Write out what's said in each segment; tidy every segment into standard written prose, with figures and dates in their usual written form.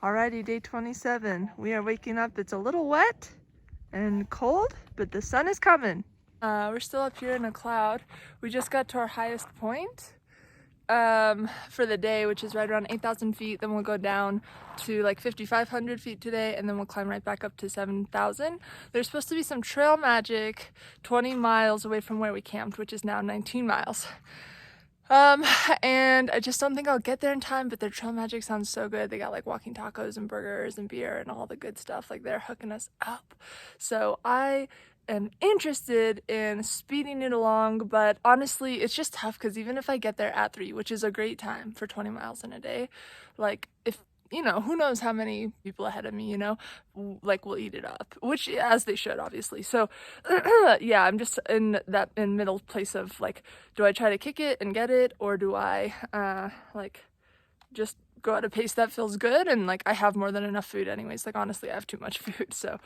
Alrighty, day 27. We are waking up. It's a little wet and cold, but the sun is coming. We're still up here in a cloud. We just got to our highest point for the day, which is right around 8,000 feet. Then we'll go down to like 5,500 feet today, and then we'll climb right back up to 7,000. There's supposed to be some trail magic 20 miles away from where we camped, which is now 19 miles. And I just don't think I'll get there in time, but their trail magic sounds so good. They got like walking tacos and burgers and beer and all the good stuff. Like, they're hooking us up. So I am interested in speeding it along, but honestly, it's just tough because even if I get there at 3, which is a great time for 20 miles in a day, like, if you know, who knows how many people ahead of me, you know, like, will eat it up, which, as they should, obviously. So yeah, I'm just in middle place of like, do I try to kick it and get it, or do I like just go at a pace that feels good? And like, I have more than enough food anyways. Like, honestly, I have too much food, so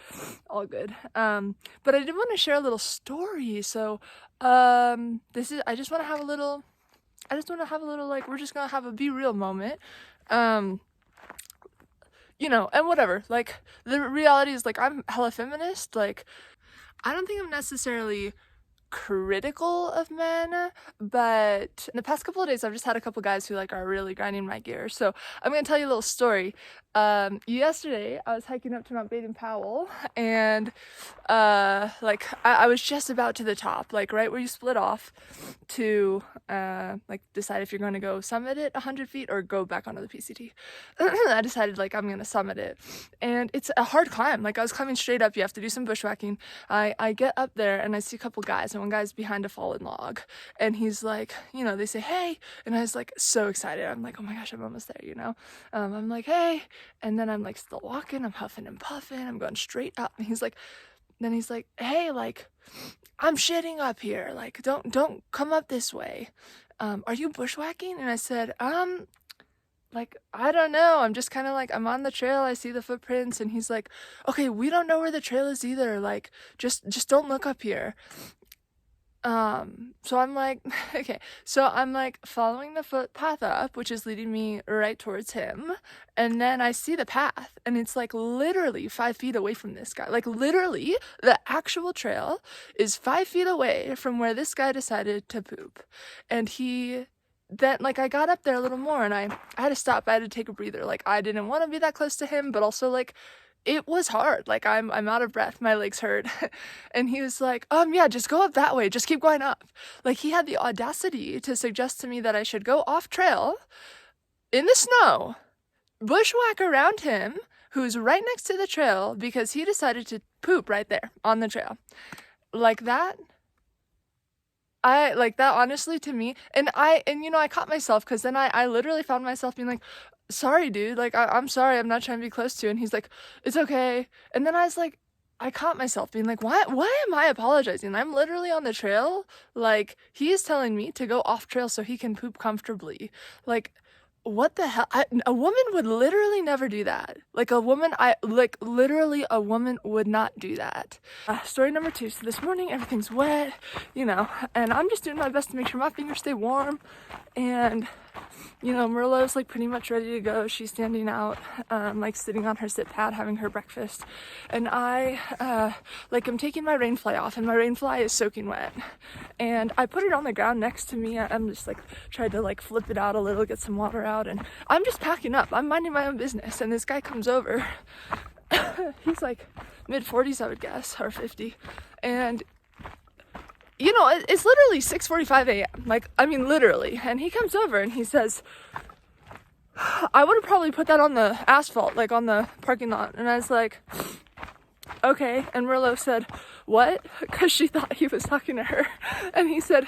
all good. But I did want to share a little story. So I just want to have a little like, we're just gonna have a be real moment. You know, and whatever, like, the reality is, like, I'm hella feminist. Like, I don't think I'm necessarily critical of men, but in the past couple of days I've just had a couple guys who like are really grinding my gears. So I'm gonna tell you a little story. Yesterday I was hiking up to Mount Baden-Powell, and like I was just about to the top, like right where you split off to like decide if you're going to go summit it 100 feet or go back onto the PCT. I decided like I'm gonna summit it, and it's a hard climb. Like, I was climbing straight up. You have to do some bushwhacking. I get up there and I see a couple guys, and one guy's behind a fallen log, and he's like, you know, they say hey, and I was like so excited. I'm like, oh my gosh, I'm almost there, you know. I'm like, hey, and then I'm like still walking, I'm huffing and puffing, I'm going straight up, and he's like, hey, like, I'm shitting up here, like, don't come up this way. Are you bushwhacking? And I said, like, I don't know, I'm just kind of like, I'm on the trail, I see the footprints. And he's like, okay, we don't know where the trail is either, like, just don't look up here. So I'm like, okay, so I'm like following the footpath up, which is leading me right towards him, and then I see the path, and it's like literally 5 feet away from this guy. Like, literally, the actual trail is 5 feet away from where this guy decided to poop. And then, like, I got up there a little more, and I had to stop, I had to take a breather. Like, I didn't want to be that close to him, but also, like, it was hard. Like, I'm out of breath, my legs hurt. And he was like, yeah, just go up that way, just keep going up. Like, he had the audacity to suggest to me that I should go off trail in the snow, bushwhack around him, who's right next to the trail, because he decided to poop right there on the trail. Like, that, honestly, to me, and you know, I caught myself, because then I literally found myself being like, sorry, dude, like, I'm sorry, I'm not trying to be close to you. And he's like, it's okay. And then I was like, I caught myself being like, why am I apologizing? I'm literally on the trail. Like, he is telling me to go off trail so he can poop comfortably. Like, what the hell? A woman would literally never do that. Like, literally a woman would not do that. Story number 2. So this morning, everything's wet, you know, and I'm just doing my best to make sure my fingers stay warm. And, you know, Merlot's like pretty much ready to go. She's standing out, like sitting on her sit pad having her breakfast. And I, I'm taking my rain fly off, and my rain fly is soaking wet. And I put it on the ground next to me. I'm just like trying to like flip it out a little, get some water out, and I'm just packing up. I'm minding my own business. And this guy comes over. He's like mid-40s, I would guess, or 50. And you know, it's literally 6:45 a.m. Like, I mean, literally. And he comes over and he says, I would have probably put that on the asphalt, like on the parking lot. And I was like, okay. And Merlot said, what? Because she thought he was talking to her. And he said,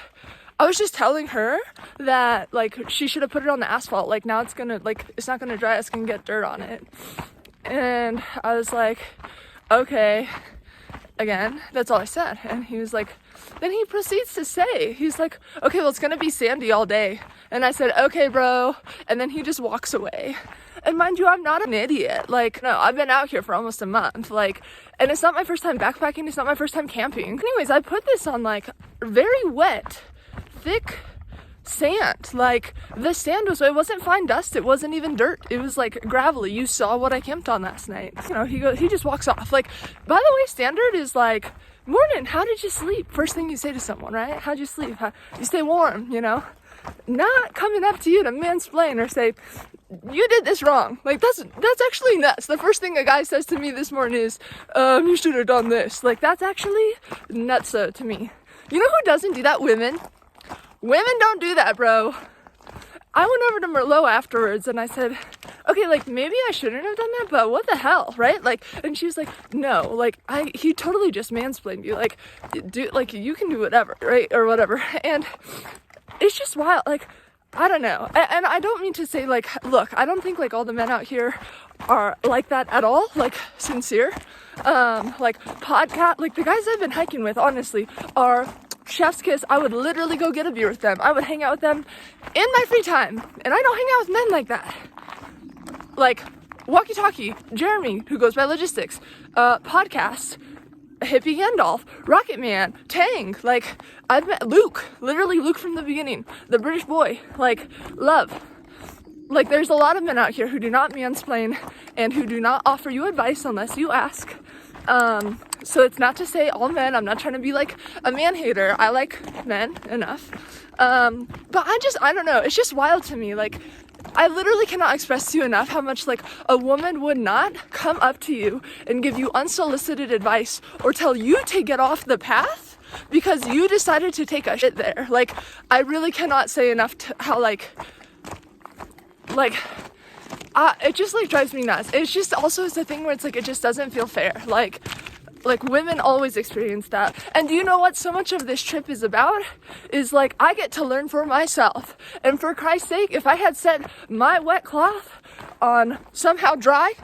I was just telling her that, like, she should have put it on the asphalt. Like, now it's gonna, like, it's not gonna dry, it's gonna get dirt on it. And I was like, okay. Again, that's all I said. And he was like, then he proceeds to say, he's like, okay, well, it's gonna be sandy all day. And I said, okay, bro. And then he just walks away. And mind you, I'm not an idiot. Like, no, I've been out here for almost a month. Like, and it's not my first time backpacking. It's not my first time camping. Anyways, I put this on like very wet, thick sand. Like, the sand it wasn't fine dust, it wasn't even dirt, it was like gravelly. You saw what I camped on last night. You know, he just walks off. Like, by the way, standard is like, morning, how did you sleep? First thing you say to someone, right? How'd you sleep? You stay warm, you know? Not coming up to you to mansplain or say, you did this wrong. Like, that's actually nuts. The first thing a guy says to me this morning is, you should have done this. Like, that's actually nuts to me. You know who doesn't do that? Women. Women don't do that, bro. I went over to Merlot afterwards and I said, okay, like, maybe I shouldn't have done that, but what the hell, right? Like, and she was like, no, like, he totally just mansplained you. Like, you can do whatever, right? Or whatever. And it's just wild. Like, I don't know. And I don't mean to say, like, look, I don't think, like, all the men out here are like that at all, like, sincere. Like, podcast, like, the guys I've been hiking with, honestly, are chef's kiss. I would literally go get a beer with them. I would hang out with them in my free time. And I don't hang out with men like that. Like, Walkie Talkie, Jeremy, who goes by Logistics, podcast, Hippie Gandalf, Rocket Man, Tang, like, I've met Luke, literally Luke from the beginning, the British boy, like, love. Like, there's a lot of men out here who do not mansplain and who do not offer you advice unless you ask. So it's not to say all men, I'm not trying to be like a man hater. I like men enough. But I don't know. It's just wild to me. Like, I literally cannot express to you enough how much, like, a woman would not come up to you and give you unsolicited advice or tell you to get off the path because you decided to take a shit there. Like, I really cannot say enough to how, like, it just, like, drives me nuts. It's just also it's a thing where it's like, it just doesn't feel fair. Like women always experience that. And do you know what so much of this trip is about? Is like, I get to learn for myself. And for Christ's sake, if I had set my wet cloth on somehow dry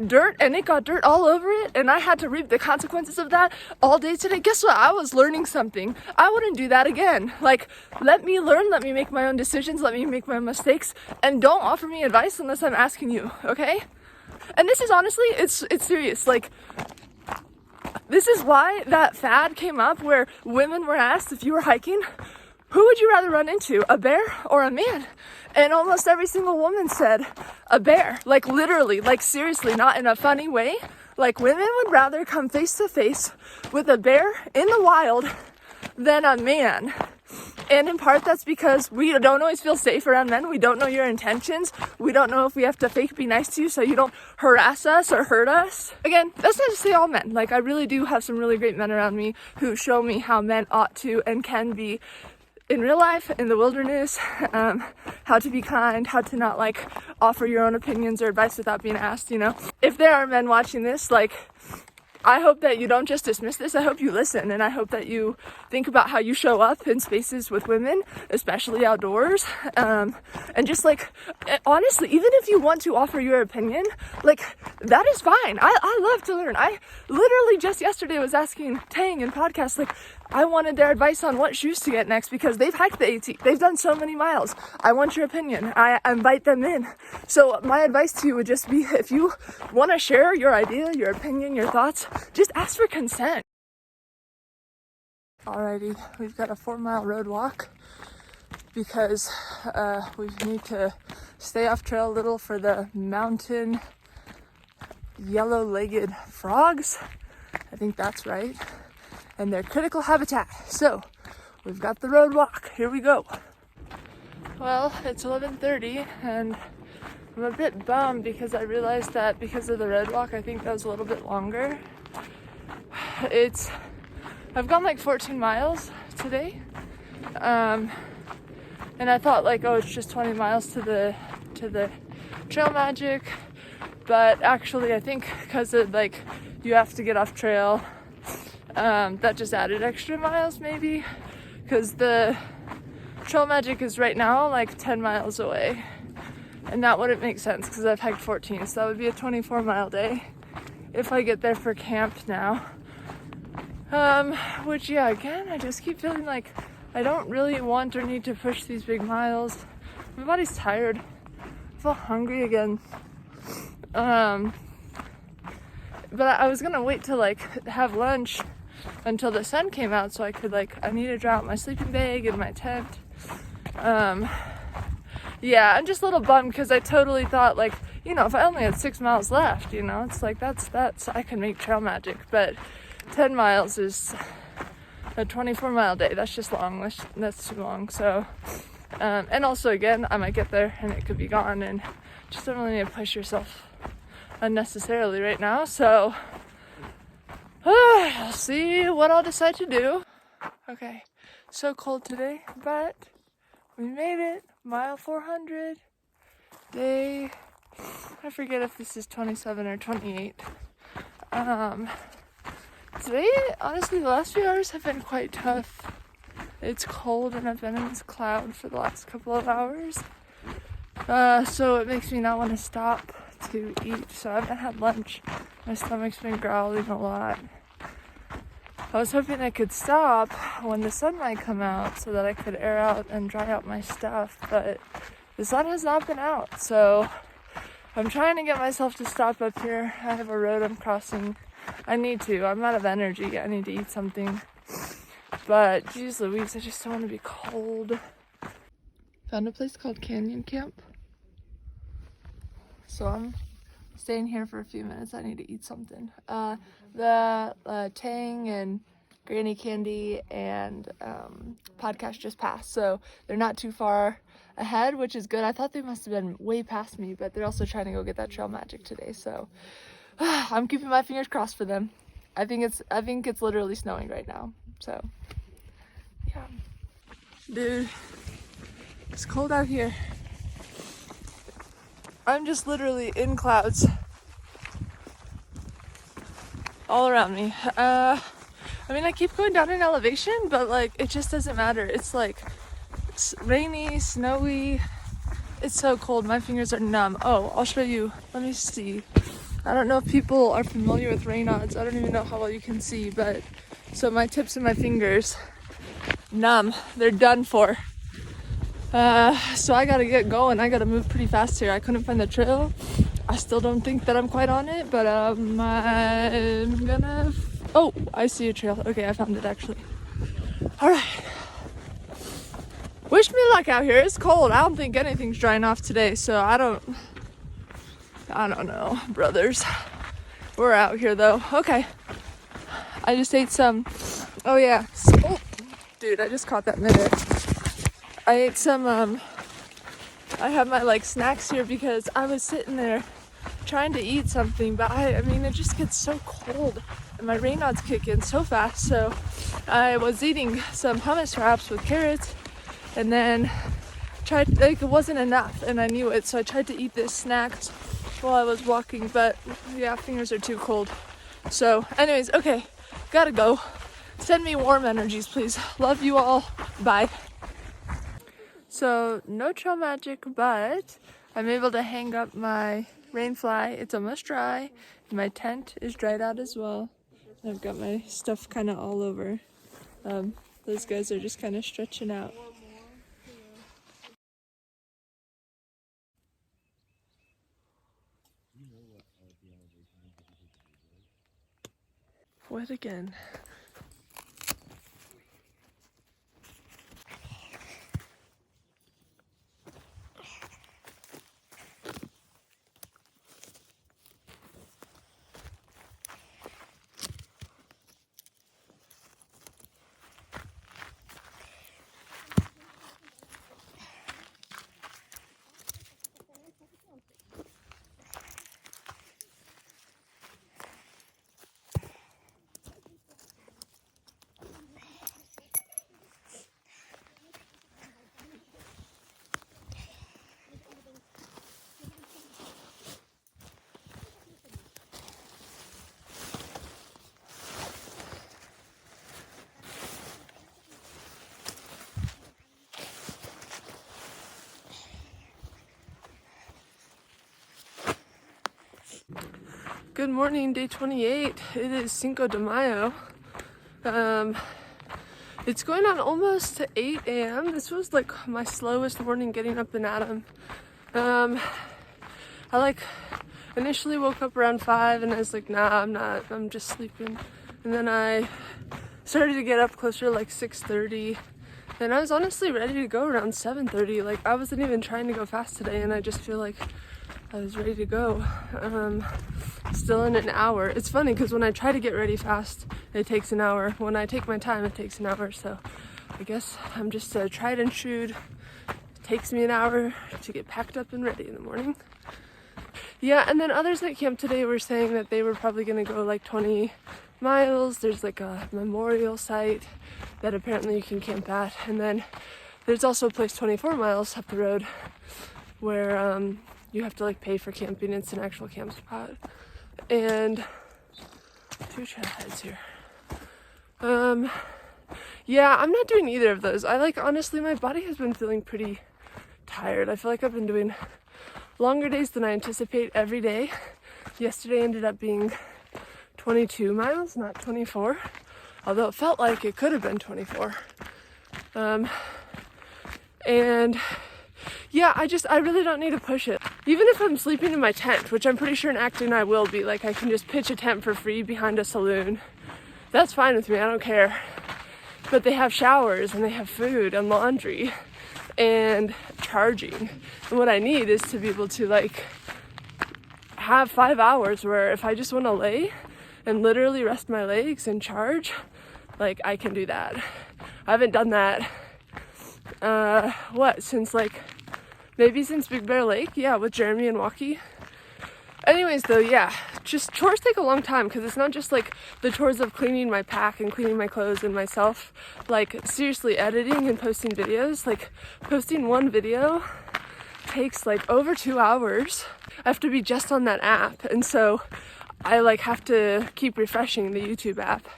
dirt and it got dirt all over it and I had to reap the consequences of that all day today, guess what? I was learning something. I wouldn't do that again. Like, let me learn, let me make my own decisions, let me make my own mistakes, and don't offer me advice unless I'm asking you, okay? And this is honestly, it's serious. Like, this is why that fad came up where women were asked if you were hiking, who would you rather run into, a bear or a man? And almost every single woman said a bear. Like, literally, like, seriously, not in a funny way. Like, women would rather come face to face with a bear in the wild than a man. And in part, that's because we don't always feel safe around men. We don't know your intentions. We don't know if we have to fake be nice to you so you don't harass us or hurt us. Again, that's not to say all men. Like, I really do have some really great men around me who show me how men ought to and can be in real life, in the wilderness, how to be kind, how to not, like, offer your own opinions or advice without being asked, you know? If there are men watching this, like, I hope that you don't just dismiss this. I hope you listen, and I hope that you think about how you show up in spaces with women, especially outdoors. And just, like, honestly, even if you want to offer your opinion, like, that is fine. I love to learn. I literally just yesterday was asking Tang in podcasts, like, I wanted their advice on what shoes to get next because they've hiked the AT. They've done so many miles. I want your opinion. I invite them in. So my advice to you would just be, if you want to share your idea, your opinion, your thoughts, just ask for consent. Alrighty, we've got a 4-mile road walk because we need to stay off trail a little for the mountain yellow-legged frogs. I think that's right. And their critical habitat. So, we've got the road walk. Here we go. Well, it's 11:30 and I'm a bit bummed because I realized that because of the road walk, I think that was a little bit longer. I've gone like 14 miles today. And I thought, like, oh, it's just 20 miles to the Trail Magic. But actually, I think because of, like, you have to get off trail, that just added extra miles maybe, because the Trail Magic is right now like 10 miles away, and that wouldn't make sense because I've hiked 14, so that would be a 24-mile day if I get there for camp now. Which, yeah, again, I just keep feeling like I don't really want or need to push these big miles. My body's tired. I feel hungry again. But I was gonna wait to, like, have lunch until the sun came out so I could, like, I need to draw out my sleeping bag and my tent. Yeah, I'm just a little bummed because I totally thought, like, you know, if I only had 6 miles left, you know, it's like that's I can make trail magic. But 10 miles is a 24-mile day. That's just long. That's too long. So, and also again, I might get there and it could be gone, and just don't really need to push yourself unnecessarily right now. So, I'll see what I'll decide to do. Okay, so cold today, but we made it. Mile 400. Day, I forget if this is 27 or 28. Today, honestly, the last few hours have been quite tough. It's cold and I've been in this cloud for the last couple of hours. So it makes me not want to stop to eat. So I haven't had lunch. My stomach's been growling a lot. I was hoping I could stop when the sun might come out so that I could air out and dry out my stuff, but the sun has not been out, so I'm trying to get myself to stop up here. I have a road I'm crossing. I need to. I'm out of energy. I need to eat something. But, geez Louise, I just don't want to be cold. Found a place called Canyon Camp. So I'm staying here for a few minutes. I need to eat something. The Tang and Granny Candy and podcast just passed, so they're not too far ahead, which is good. I thought they must have been way past me, but they're also trying to go get that trail magic today, so I'm keeping my fingers crossed for them. I think it's literally snowing right now, so yeah. Dude, it's cold out here. I'm just literally in clouds all around me. I mean, I keep going down in elevation, but like it just doesn't matter. It's like rainy, snowy. It's so cold. My fingers are numb. Oh, I'll show you. Let me see. I don't know if people are familiar with Raynaud's. I don't even know how well you can see, but so my tips and my fingers numb. They're done for. So I gotta get going. I gotta move pretty fast here. I couldn't find the trail. I still don't think that I'm quite on it, but I'm gonna... Oh, I see a trail. Okay, I found it actually. All right. Wish me luck out here. It's cold. I don't think anything's drying off today, so I don't know, brothers. We're out here though. Okay. I just ate some... Oh yeah. Oh, dude, I just caught that minute. I ate some, I have my like snacks here because I was sitting there trying to eat something, but I mean, it just gets so cold and my Raynaud's kick in so fast. So I was eating some hummus wraps with carrots and then tried, like, it wasn't enough and I knew it. So I tried to eat this snack while I was walking, but yeah, fingers are too cold. So anyways, okay, gotta go. Send me warm energies, please. Love you all. Bye. So, no trail magic, but I'm able to hang up my rain fly. It's almost dry. My tent is dried out as well. I've got my stuff kind of all over. Those guys are just kind of stretching out. What again? Good morning, day 28. It is Cinco de Mayo. It's going on almost to 8 a.m. This was like my slowest morning getting up and at 'em. I like initially woke up around 5 and I was like, nah, I'm not, I'm just sleeping. And then I started to get up closer to like 6:30 And I was honestly ready to go around 7:30. Like, I wasn't even trying to go fast today, and I just feel like I was ready to go. Still in an hour. It's funny because when I try to get ready fast, it takes an hour. When I take my time, it takes an hour. So I guess I'm just tried and true. It takes me an hour to get packed up and ready in the morning. Yeah, and then others at camp today were saying that they were probably going to go like 20 miles. There's like a memorial site that apparently you can camp at. And then there's also a place 24 miles up the road where you have to like pay for camping. It's an actual camp spot. And 2 trailheads here. Yeah, I'm not doing either of those. Honestly, my body has been feeling pretty tired. I feel like I've been doing longer days than I anticipate every day. Yesterday ended up being 22 miles, not 24, although it felt like it could have been 24. And yeah, I really don't need to push it. Even if I'm sleeping in my tent, which I'm pretty sure in Acton I will be, like I can just pitch a tent for free behind a saloon. That's fine with me, I don't care. But they have showers and they have food and laundry and charging. And what I need is to be able to like have 5 hours where if I just want to lay and literally rest my legs and charge, like I can do that. I haven't done that since Big Bear Lake, yeah, with Jeremy and Walkie. Anyways though, yeah, just chores take a long time because it's not just like the chores of cleaning my pack and cleaning my clothes and myself. Like seriously, editing and posting videos, like posting one video takes like over 2 hours. I have to be just on that app, and so I like have to keep refreshing the YouTube app.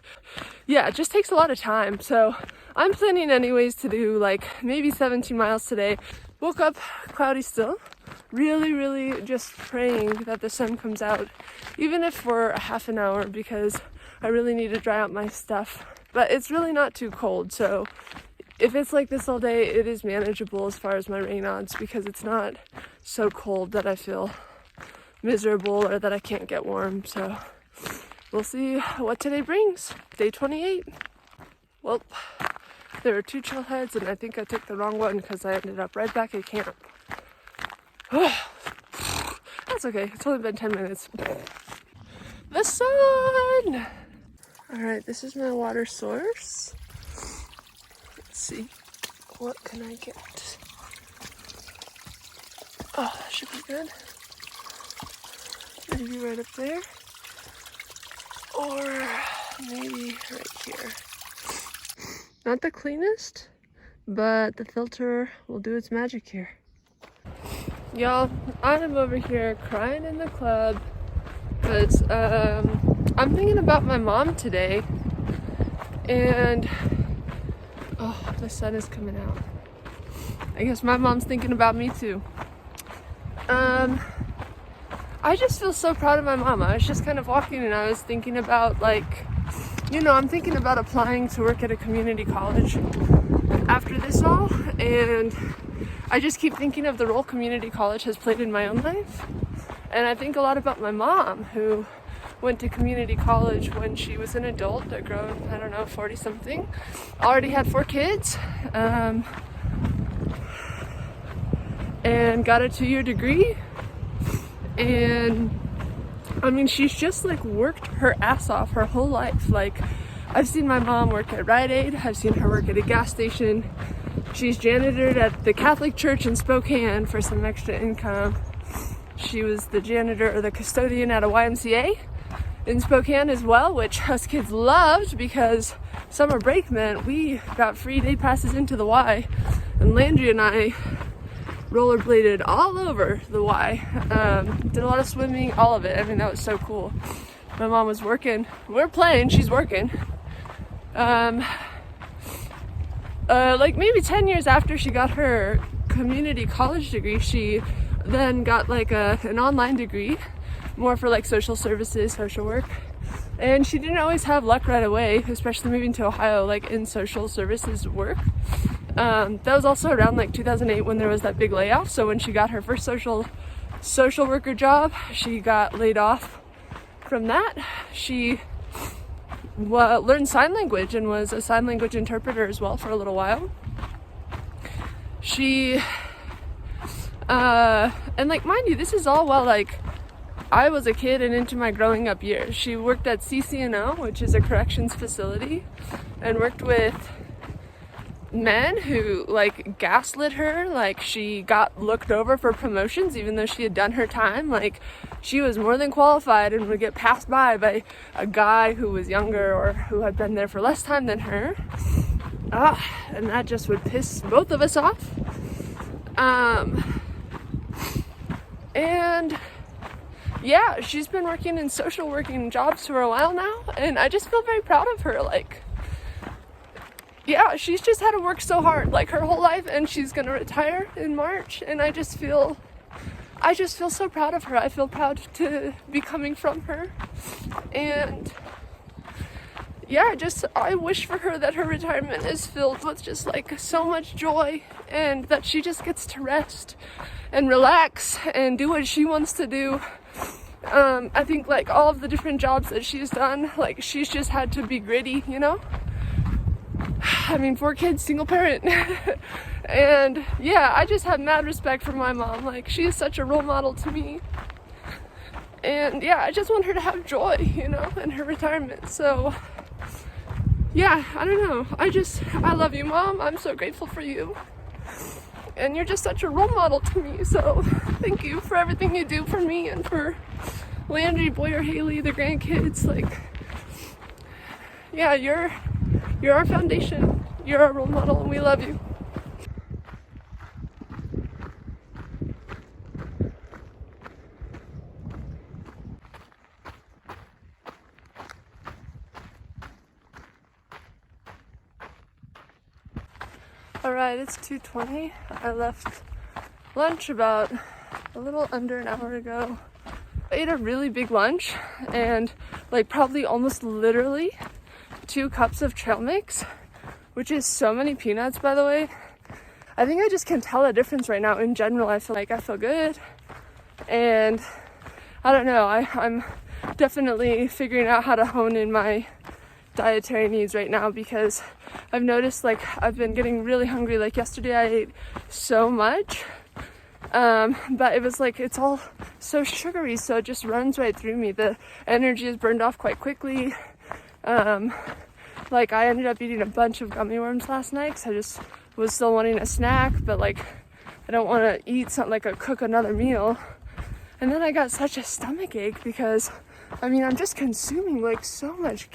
Yeah, it just takes a lot of time. So I'm planning anyways to do like maybe 17 miles today. Woke up cloudy still. Really just praying that the sun comes out, even if for a half an hour, because I really need to dry out my stuff. But it's really not too cold, so if it's like this all day, it is manageable as far as my rain odds, because it's not so cold that I feel miserable or that I can't get warm. So we'll see what today brings. Day 28. Well, there were 2 trailheads and I think I took the wrong one because I ended up right back at camp. That's okay, it's only been 10 minutes. The sun! Alright, this is my water source. Let's see, what can I get? Oh, that should be good. Maybe right up there. Or maybe right here. Not the cleanest, but the filter will do its magic here. Y'all, I'm over here crying in the club because I'm thinking about my mom today, and oh, the sun is coming out. I guess my mom's thinking about me too. I just feel so proud of my mom. I was just kind of walking and I was thinking about I'm thinking about applying to work at a community college after this all, and I just keep thinking of the role community college has played in my own life. And I think a lot about my mom, who went to community college when she was an adult, a grown, 40-something, already had 4 kids, and got a 2-year degree. And I mean, she's just like worked her ass off her whole life. Like, I've seen my mom work at Rite Aid, I've seen her work at a gas station. She's janitored at the Catholic Church in Spokane for some extra income. She was the janitor or the custodian at a YMCA in Spokane as well, which us kids loved because summer break meant we got free day passes into the Y, and Landry and I rollerbladed all over the Y. Did a lot of swimming, all of it. I mean, that was so cool. My mom was working. We're playing, she's working. Like maybe 10 years after she got her community college degree, she then got like an online degree, more for like social services, social work. And she didn't always have luck right away, especially moving to Ohio, like in social services work. That was also around like 2008 when there was that big layoff. So when she got her first social worker job, she got laid off from that. She learned sign language and was a sign language interpreter as well for a little while. she, and like, mind you, this is all while like I was a kid and into my growing up years. She worked at CCNO, which is a corrections facility, and worked with men who like gaslit her. Like, she got looked over for promotions even though she had done her time. Like, she was more than qualified and would get passed by a guy who was younger or who had been there for less time than her. And that just would piss both of us off. And yeah, she's been working in social working jobs for a while now, and I just feel very proud of her. Like, yeah, she's just had to work so hard like her whole life, and she's gonna retire in March, and I just feel so proud of her. I feel proud to be coming from her. And yeah, I wish for her that her retirement is filled with just like so much joy, and that she just gets to rest and relax and do what she wants to do. I think like all of the different jobs that she's done, like, she's just had to be gritty, you know? I mean, 4 kids, single parent. And yeah, I just have mad respect for my mom. Like, she is such a role model to me. And yeah, I just want her to have joy, you know, in her retirement. So yeah, I don't know. I love you, Mom. I'm so grateful for you. And you're just such a role model to me. So thank you for everything you do for me and for Landry, Boyer, Haley, the grandkids. Like, yeah, you're our foundation. You're our role model, and we love you. Alright, it's 2:20. I left lunch about a little under an hour ago. I ate a really big lunch and like probably almost literally 2 cups of trail mix, which is so many peanuts, by the way. I think I just can tell a difference right now. In general, I feel good, and I don't know, I'm definitely figuring out how to hone in my dietary needs right now, because I've noticed like I've been getting really hungry. Like yesterday I ate so much, but it was like it's all so sugary, so it just runs right through me. The energy is burned off quite quickly. Like, I ended up eating a bunch of gummy worms last night because I just was still wanting a snack, but like I don't want to eat something like cook another meal. And then I got such a stomach ache because I mean, I'm just consuming like so much,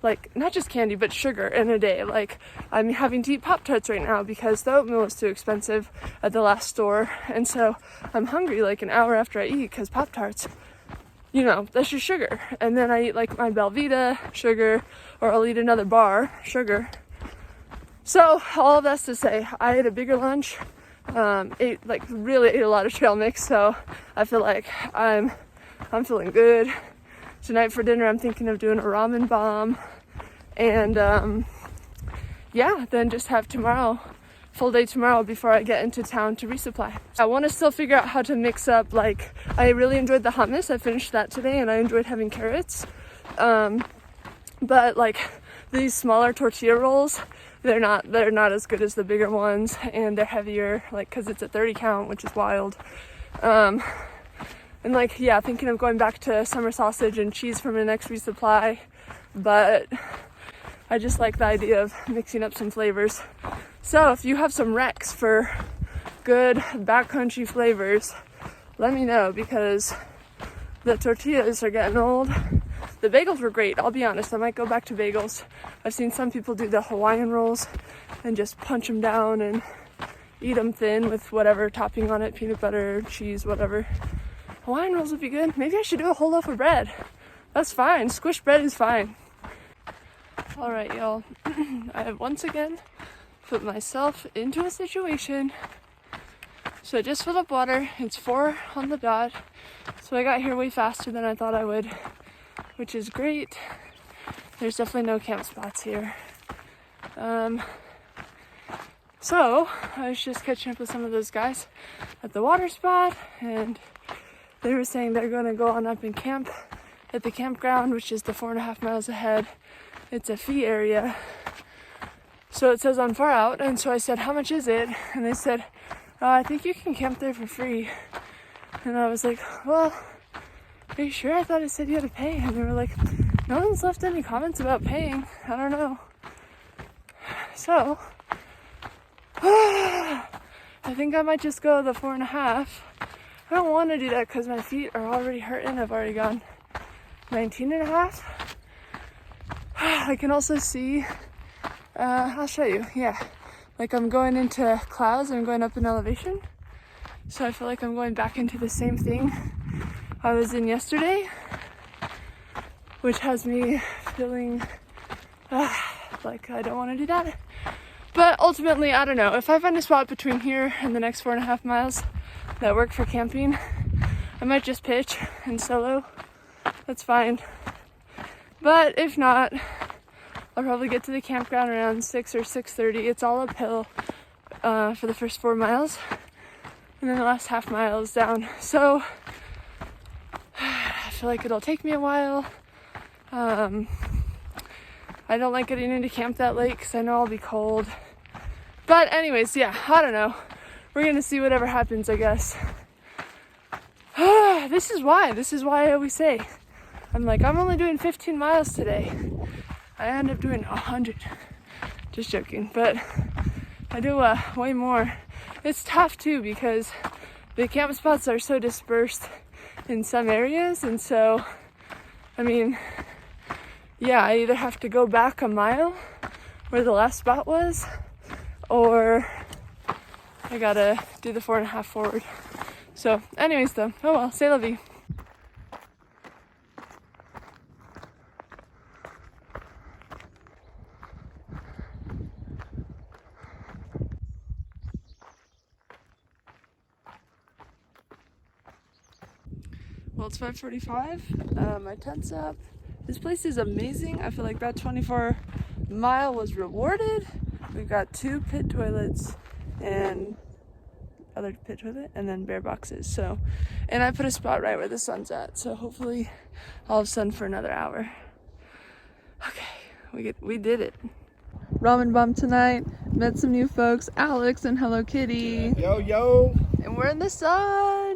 like not just candy but sugar in a day. Like, I'm having to eat Pop-Tarts right now because the oatmeal was too expensive at the last store, and so I'm hungry like an hour after I eat because Pop-Tarts, you know, that's just sugar. And then I eat like my Belvita, sugar, or I'll eat another bar, sugar. So all of that's to say, I ate a bigger lunch, really ate a lot of trail mix, so I feel like I'm feeling good. Tonight for dinner, I'm thinking of doing a ramen bomb, and yeah, then just have full day tomorrow before I get into town to resupply. I want to still figure out how to mix up, like, I really enjoyed the hummus. I finished that today, and I enjoyed having carrots. But like these smaller tortilla rolls, they're not as good as the bigger ones, and they're heavier, like, because it's a 30 count, which is wild. And like, yeah, thinking of going back to summer sausage and cheese for my next resupply, but I just like the idea of mixing up some flavors. So if you have some recs for good backcountry flavors, let me know, because the tortillas are getting old. The bagels were great, I'll be honest. I might go back to bagels. I've seen some people do the Hawaiian rolls and just punch them down and eat them thin with whatever topping on it, peanut butter, cheese, whatever. Hawaiian rolls would be good. Maybe I should do a whole loaf of bread. That's fine. Squished bread is fine. Alright, y'all. I have once again put myself into a situation. So I just filled up water. It's 4 on the dot. So I got here way faster than I thought I would, which is great. There's definitely no camp spots here. So I was just catching up with some of those guys at the water spot, and they were saying they're going to go on up and camp at the campground, which is the 4.5 miles ahead. It's a fee area. So it says on Far Out, and so I said, how much is it? And they said, I think you can camp there for free. And I was like, well, are you sure? I thought it said you had to pay. And they were like, no one's left any comments about paying. I don't know. So, I think I might just go the 4.5. I don't want to do that because my feet are already hurting. I've already gone 19.5. I can also see, I'll show you, yeah. Like I'm going into clouds, I'm going up in elevation. So I feel like I'm going back into the same thing I was in yesterday, which has me feeling like I don't want to do that. But ultimately, I don't know. If I find a spot between here and the next 4.5 miles that work for camping, I might just pitch and solo. That's fine. But if not, I'll probably get to the campground around 6 or 6:30. It's all uphill for the first 4 miles. And then the last half mile is down. So I feel like it'll take me a while. I don't like getting into camp that late because I know I'll be cold. But anyways, yeah, I don't know. We're going to see whatever happens, I guess. This is why I always say, I'm like, I'm only doing 15 miles today. I end up doing 100. Just joking, but I do way more. It's tough too because the camp spots are so dispersed in some areas, and so, I mean, yeah, I either have to go back a mile where the last spot was, or I gotta do the 4.5 forward. So, anyways though, oh well, c'est la vie. Well, it's 5:45. My tent's up. This place is amazing. I feel like that 24 mile was rewarded. We've got 2 pit toilets and other pit toilet and then bear boxes. So, and I put a spot right where the sun's at. So hopefully I'll have sun for another hour. Okay, we did it. Ramen bomb tonight. Met some new folks, Alex and Hello Kitty. Yo, yo. And we're in the sun.